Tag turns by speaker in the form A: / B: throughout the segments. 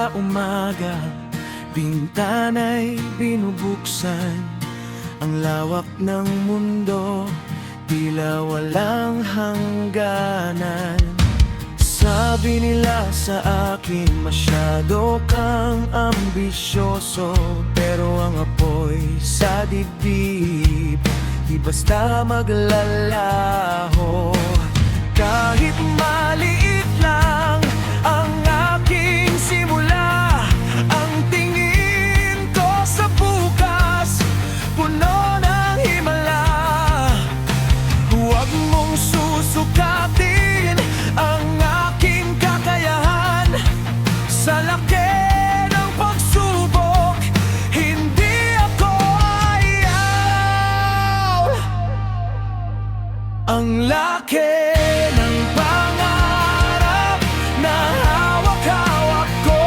A: sa umaga, bintana'y binubuksan. Ang lawak ng mundo, tila walang hangganan. Sabi nila sa akin, masyado kang ambisyoso. Pero ang apoy sa dibdib, di basta maglalaho. Kahit maliit lang ang aking simula, ang tingin ko sa bukas, puno ng himala. Huwag mong susukatin ang aking kakayahan. Sa laki ng pagsubok, hindi ako ayaw. Ang laki ng pangarap na hawak-hawak ko,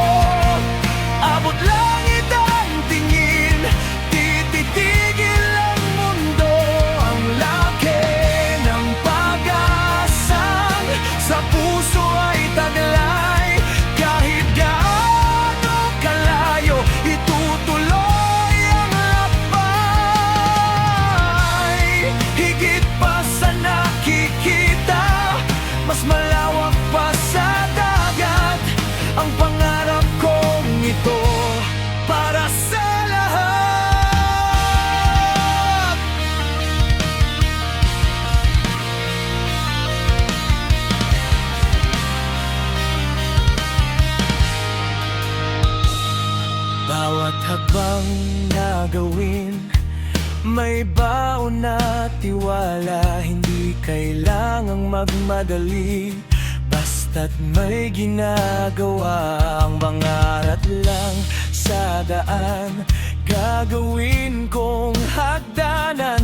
A: abot langit ang tingin, tititigil ang mundo. Ang laki ng pag-asang sa puso ay taglay. Kahit gaano kalayo, itutuloy ang lakbay. Higit pa sa nakikita, mas malawak pa sa dagat, ang pangarap kong ito para sa lahat. Bawat hakbang na gawin, may baon na tiwala. Hindi kailangang magmadali, basta't may ginagawa. Ang mangarat lang sa daan, gagawin kong hagdanan